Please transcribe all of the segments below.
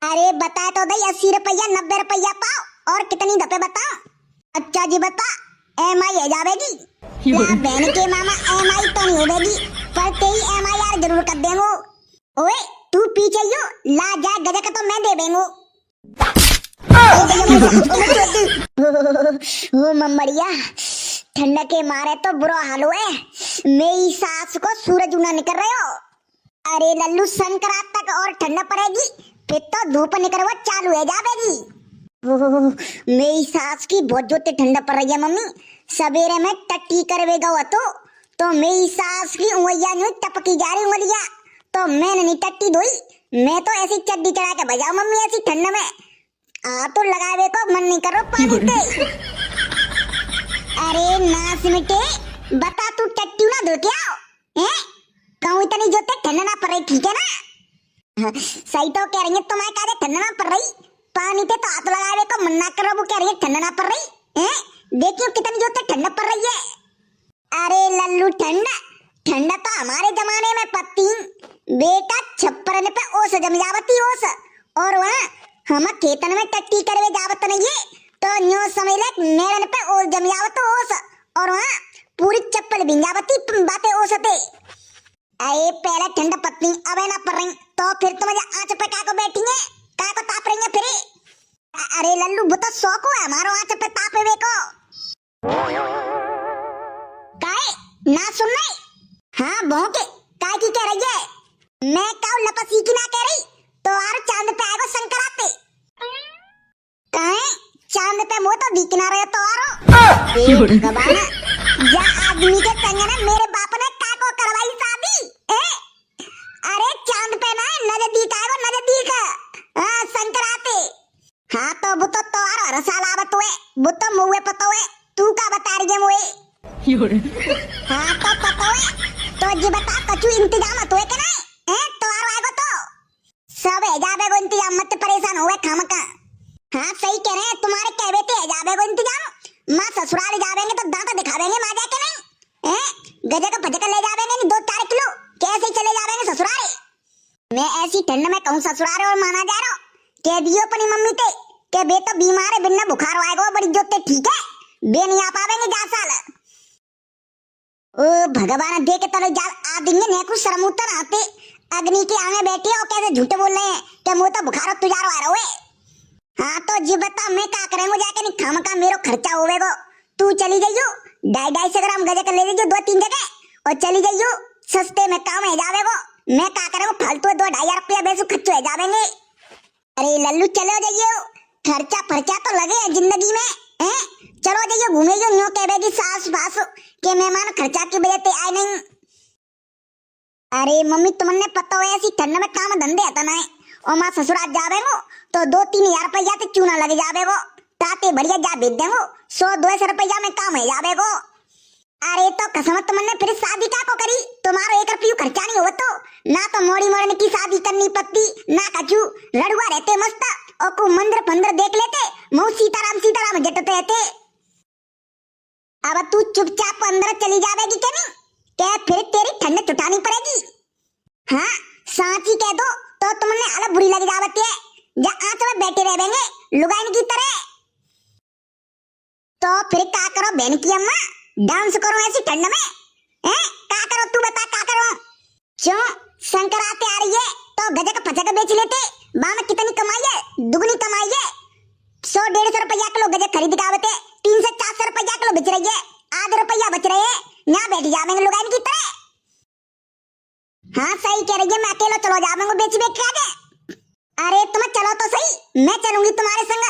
अरे बता तो दई, 80 रुपया 90 रुपया पाओ और कितनी दफे बता। अच्छा जी बता, EMI है जावेगी? ला बहन के मामा, EMI तो नहीं होगी पर तेरी MIR जरूर कर देंगो। ओए तू पीछे यो ला जा, गजक तो मैं दे देंगो। ओ मम्मड़िया, ठंडा के मारे तो बुरा हाल हुए। मेरी सास को सूरज उना निकल रहे हो। अरे लल्लू, संक्रांत तक और ठंडा पड़ेगी, फिर तो धूप निकलवा चालू है जावेगी। मेरी सास की बहुत जोते ठंडा पड़ रही है मम्मी। सवेरे में टट्टी करवेगा हुआ तो मेरी सास की उंगलियां यूं टपकी जा रही उंगलियां। तो मैंने नहीं टट्टी धोई, मैं तो ऐसी चड्डी चढ़ा के बजाऊ मम्मी ऐसी ठंड में। आ तो लगावे को मन नहीं कर रहा पानी पे। अरे नास मिटे, बता तू टट्टी ना धो के आओ हैं? कहूँ इतनी जोते ठंड ना पड़ रही, ठीक है ना? सही तो कह रही है, तुम्हारे काहे ठंड ना पड़ रही? पानी पे तो हाथ लगावे को मना कर रहा, वो कह रही है ठंड ना पड़ रही हैं? देखियो कितनी जोते ठंड पड़ रही है। अरे लल्लू, ठंडा तो हमारे जमाने में पत्ती बेटा छप्परन पे ओस जम जावती ओस, और वहाँ हम खेतन में टट्टी करवे जावत नहीं है तो न्यो समझ ले मेरन पे ओस जम जावत ओस, और वहाँ पूरी चप्पल भिंग जावती बातें ओसते। अरे पहले ठंड पत्नी अबे ना पड़ रही तो फिर तुम आँच पे का को बैठी है, का को ताप रही है फिर? अरे लल्लू, वो तो शौक है हमारो आँच पे तापे वे को। काहे ना सुन रही? हाँ भौंके काय की कह रही है? मैं काऊ लपसी की ना कह रही तो आर चांद पे आएगो संक्रांति। काहे चांद पे मुंह तो दिखना रहे तो आरो भगवान, या आदमी के संग ना मेरे बाप ने काको करवाई शादी ए? अरे चांद पे ना नजदीक आएगो नजदीक, हाँ संक्रांति। हाँ तो वो तो आरो हर साल आवत हुए, वो तो मुँह पता हुए, तू का बता रही है मुझे? हाँ तो पता हुए तो जी बता, कछु इंतजाम तो है कि नहीं हैं? तो आएगो तो सब है जाबे को इंतजाम, मत परेशान होवे खामका। हाँ सही कह रहे हैं, तुम्हारे कहवे ते है जाबे को इंतजाम। माँ ससुराल जावेंगे तो दांत दिखावेंगे माँ जाके नहीं हैं? गजक भजक ले जावेंगे नहीं 2-4 किलो, कैसे चले जावेंगे ससुराल? मैं ऐसी ठंड में कहूँ ससुराल और माना जा रहा कह दियो अपनी मम्मी ते के बे तो बीमार है, बिना बुखार आएगा बड़ी जोते, ठीक है? बे नहीं आ पावेंगे जा साल। ओ भगवान, देख तले जाल आदमी ने कुछ शर्म उतर आते अग्नि के आगे बैठे और कैसे झूठ बोल रहे हैं कि मुंह तो बुखार तुझारो आ रहा है। हाँ तो जी बता, मैं क्या करेंगे जाके नहीं खामका मेरो खर्चा होवेगो। तू चली जाइयो 250 ग्राम गजक ले लीजियो 2-3 जगह और चली जाइयो, सस्ते में काम है जावेगो। मैं क्या करेंगे फालतू 2-2.5 रुपया बेसु खर्च हो जावेंगे। अरे लल्लू चलो जाइयो, खर्चा फर्चा तो लगे है जिंदगी में हैं? चलो जाइयो घूमे जो न्यो कहबेगी सास बास के मेहमान खर्चा की वजह से आए नहीं। अरे मम्मी, तुमने पता हो ऐसी ठंड में काम धंधे आता ना है, और माँ ससुराल जावेगो तो 2-3 हजार रुपया तो चूना लग जावेगो, ताते बढ़िया जा भेज देंगो 100-200 रुपया में काम है जावेगो। अरे तो कसम तुमने फिर शादी का को करी, तुम्हारो 1 रुपया खर्चा नहीं हो तो ना, तो मोड़ी मोड़ने की शादी करनी पत्ती ना, कछु लड़ुआ रहते मस्त और को मंदिर पंदिर देख लेते, मुँह सीताराम जटते रहते। अब तू चुपचाप अंदर चली जावेगी क्या नहीं? क्या फिर तेरी ठंड छुटानी पड़ेगी? हाँ सांची कह दो तो तुमने अलग बुरी लग जावती है, जा आंच में बैठे रहेंगे लुगाइन की तरह। तो फिर क्या करो बहन की अम्मा, डांस करो ऐसी ठंड में हैं? क्या करो तू बता, क्या करो? क्यों संक्रांति आ रही है तो गजक फजक बेच लेते, माँ में कितनी कमाई है, दुगनी कमाई है। 100-150 रुपया किलो गजक खरीद के आवते, 300-400 रुपया किलो बेच रही है, आधा रुपया बच रहे हैं, यहाँ बैठ जावेंगे लुगाइन की तरह। हाँ सही कह रही है, मैं अकेला चलो जावेंगे बेच बेच के आगे। अरे तुम चलो तो सही, मैं चलूंगी तुम्हारे संग।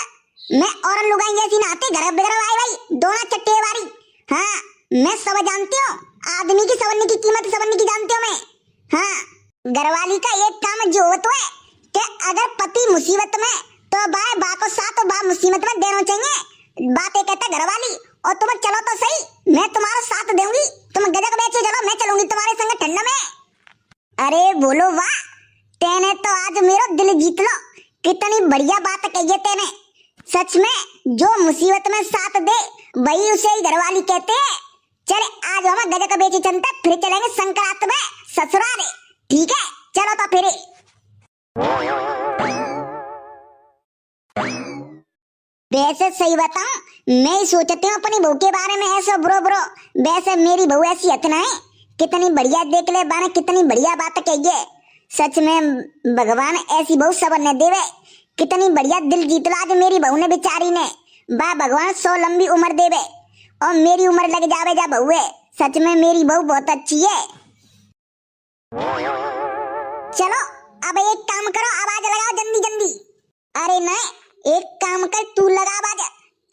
मैं और लुगाई जैसी नाते घर बिगर आई भाई दोनों चट्टे वाली। हाँ मैं सब जानती हूँ, आदमी की सवरनी की कीमत सवरनी की जानती हूँ मैं। हाँ घरवाली का एक काम जो होता है कि अगर पति मुसीबत में तो बा को साथ बा मुसीबत में देना चाहिए, बातें कहता घरवाली। और तुम चलो तो सही, मैं तुम्हारा साथ दूंगी, तुम गजक बेचे चलो, मैं चलूंगी तुम्हारे संग ठंड में। अरे बोलो वाह, तेने तो आज मेरा दिल जीत लो, कितनी बढ़िया बात कही है तेने। सच में जो मुसीबत में साथ दे वही उसे ही घरवाली कहते हैं। चले आज हम गजक बेचे चलते, फिर चलेंगे संक्रांत में ससुराल, ठीक है? चलो तो फिर। वैसे सही बताऊं, मैं ही सोचती हूँ अपनी बहू के बारे में ऐसा ब्रो ब्रो। वैसे मेरी बहू ऐसी हतना है, कितनी बढ़िया देख ले बाने, कितनी बढ़िया बात कही है। सच में भगवान ऐसी बहू सब ने देवे। कितनी बढ़िया दिल जीत ला आज मेरी बहू ने बेचारी ने। बा भगवान 100 लंबी उम्र देवे और मेरी उम्र लग जावे जा बहू है। सच में मेरी बहू बहुत अच्छी है। चलो अब एक काम करो, आवाज लगाओ जल्दी जल्दी। अरे नहीं, एक काम कर, तू लगा आवाज,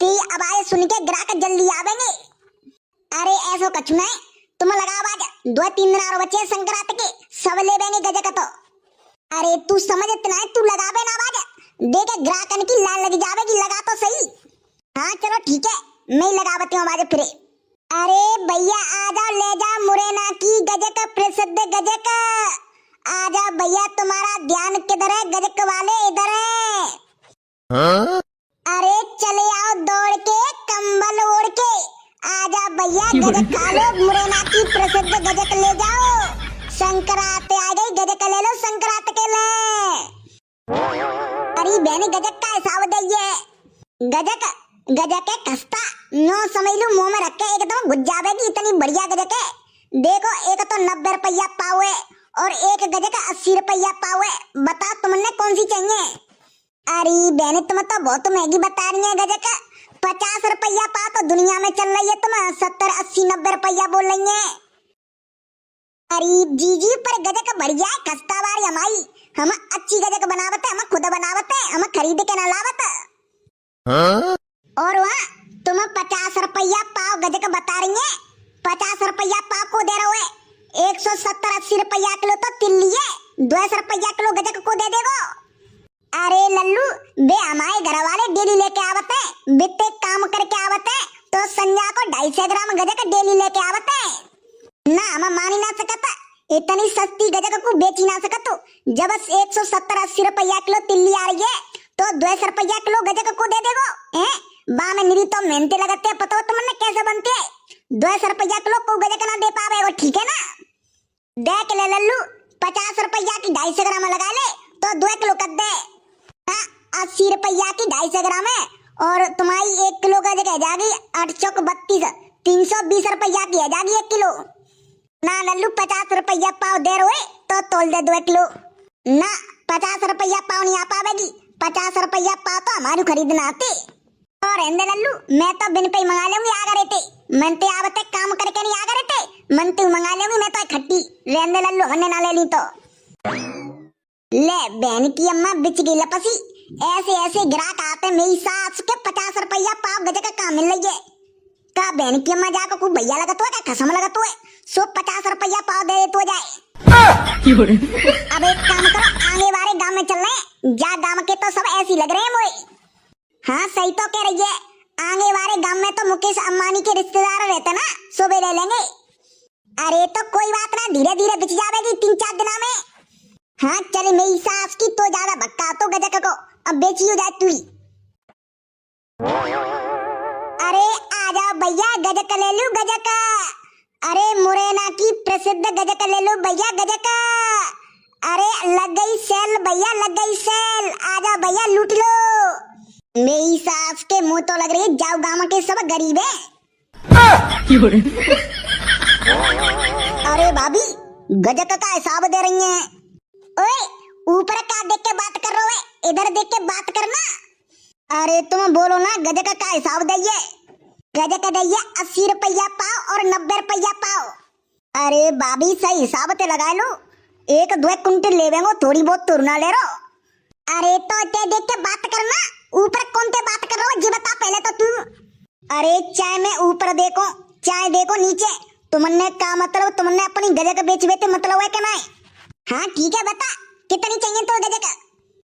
तेरी आवाज सुन के ग्राहक जल्दी आवेंगे। अरे ऐसा कछु नहीं, तुम लगा आवाज, 2-3 दिन और बचे संक्रांत के, सब ले बेंगे गजक तो। अरे तू समझत नहीं, तू लगावे ना आवाज, देखे ग्राहकन की लाइन लग जावेगी, लगा तो सही। हाँ चलो ठीक है, मैं लगावती हूँ आवाज फिर। अरे भैया आ जाओ, ले जाओ मुरैना की गजक, प्रसिद्ध गजक। आ जाओ भैया, तुम्हारा ध्यान किधर है, गजक वाले इधर है। हाँ? अरे चले आओ दौड़ के, कंबल ओढ़ के। आ जाओ भैया, गजक खा लो, मुरैना की प्रसिद्ध गजक ले जाओ। संक्रांत आ गई, गजक ले लो संक्रांत के लिए। अरे बहनी गजक का हिसाब दइए। गजक गजक है खस्ता, नो समझ लू मुंह में रख के एकदम घुस जावेगी, इतनी बढ़िया गजक है। देखो एक तो 90 रुपया पाव है और एक गजक 80 रुपया पाव है। बताओ तुमने कौन सी चाहिए? अरे बहनी तुम तो बहुत महंगी बता रही है। गजक 50 रुपया पाव तो दुनिया में चल रही है, तुम 70, 80, 90 रुपया बोल रही है। अरे जी पर गजक बढ़िया है, खस्ता वाली हमारी, हम अच्छी गजक बनावत है, हम खुद बनावत है, हम खरीद के ना लावत। हाँ? और वहाँ तुम 50 रुपया पाव गजक बता रही है, 50 रुपया पाव को दे रहे हो। 170-80 रुपया किलो तो तिल्ली है, 200 रुपया किलो गजक को दे देगो। अरे लल्लू बे, हमारे घर वाले डेली लेके आवत है, बित्ते काम करके आवत है, तो संजा को 250 ग्राम गजक डेली लेके आवत है ना। हम मानी ना सकता, इतनी सस्ती गजक को बेची ना सकत। जब 170-80 रुपया किलो तिल्ली आ रही है तो 200 रुपया किलो गजक को दे देगो। बा में निरी तो मेहनते लगते है, पता हो तुमने कैसे बनते है। 200 रुपया किलो को गजक ना दे पावे, वो ठीक है ना। देख ले लल्लू, 50 रुपया की 250 ग्राम लगा ले तो 2 किलो कर दे। 80 रुपया की 250 ग्राम है और तुम्हारी 1 किलो गजक है जाएगी 8 चौक 32, 320 रुपया की है जाएगी 1 किलो ना। लल्लू 50 रुपया पाव दे रहे तो तोल दे 2 किलो ना। 50 रुपया पाव नहीं आ पावेगी, 50 रुपया पाव तो हमारी खरीदना आते। और रहने लल्लू, मैं तो बिन पे मंगा लूंगी, आ गए थे मनते आवते काम करके नहीं आ गए थे, मनते मंगा लूंगी मैं तो खट्टी। रहने लल्लू, हमने ना ले ली तो ले। बहन की अम्मा बिच गई लपसी, ऐसे ऐसे ग्राहक आते मेरी सास के 50 रुपया पाव गजक का मिल रही है। का बहन की अम्मा जाकर खूब भैया लगा तो है, क्या खसम लगा तो है, सो 50 रुपया पाव दे तो जाए। अब एक काम करो, आगे वाले गांव में चल रहे, जा गांव के तो सब ऐसी लग रहे हैं मोए। हाँ सही तो कह रही है, आगे वाले गांव में तो मुकेश अंबानी के रिश्तेदार रहते ना, सुबह ले लेंगे। अरे तो कोई बात ना, धीरे धीरे बिच जाएगी 3-4 दिना में। हाँ चले, मेरी सास की तो ज्यादा भक्का तो गजक को अब बेची हो जाए तू ही। अरे आ जाओ भैया, गजक ले लू गजक। अरे मुरैना की प्रसिद्ध गजक ले लो भैया गजक। अरे लग गई सेल भैया, लग गई सेल, आ जाओ भैया लूट लो। मेरी सास के मुंह तो लग रही है जाओ गांव के सब गरीब है। अरे भाभी गजक का हिसाब दे रही हैं। ओए ऊपर का देख के बात कर रहे हो, इधर देख के बात करना। अरे तुम बोलो ना, गजक का हिसाब दइए। गजक दइए 80 रुपया पाव और 90 रुपया पाव। अरे भाभी सही हिसाब से लगा लो, 1-2 कुंटल ले लेंगे, थोड़ी बहुत तुरना ले रो। अरे तो ते देख के बात करना, ऊपर कौन ते बात कर रहा हो ये बता पहले तो तू। अरे चाय में ऊपर देखो, चाय देखो नीचे, तुमने का मतलब, तुमने अपनी गजक बेच बेचे मतलब है क्या नहीं? हाँ ठीक है, बता कितनी चाहिए तो गजक।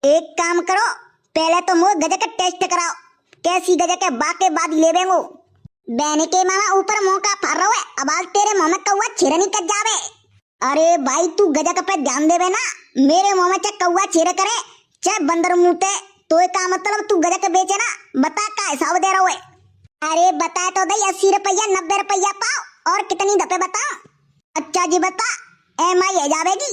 एक काम करो, पहले तो मुझे गजक टेस्ट कराओ, कैसी गजक है, बाके बाद ले लेंगे। बहन के मामा ऊपर मुंह का फाड़ रहा है, अब आज तेरे मुंह में कौवा छेड़ नहीं कर जावे। अरे भाई तू गजक पे ध्यान देवे ना, मेरे मुंह में चाहे कौवा छेड़ करे चाहे बंदर मुंटे, तो का मतलब तू गजक बेचे ना, बता का हिसाब दे रहा है। अरे बता तो दई, 80 रुपया 90 रुपया पाव और कितनी दफे बता। अच्छा जी बता, एमआई है जावेगी।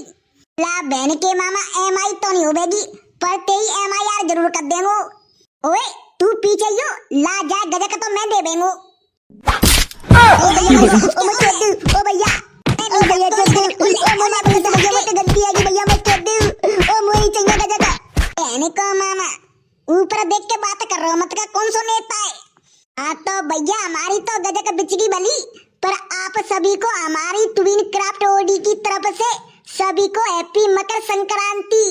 ला बहन के मामा एमआई तो नहीं होगी, पर तेरी एमआई यार जरूर कर देंगे। ओए तू पीछे यो ला जा गजक तो मैं दे बेंगो। ओ भैया ओ भैया चोदू ओ मोना भैया मत गलती आ गई भैया मैं चोदू ओ मोई चंगा गजक कहने को मामा ऊपर देख के बात कर रहे हो मत का कौन सो नेता है। हाँ तो भैया हमारी तो गजक बिचगी भली पर आप सभी को हमारी ट्विन क्राफ्ट ओडी की तरफ से सभी को हैप्पी मकर संक्रांति।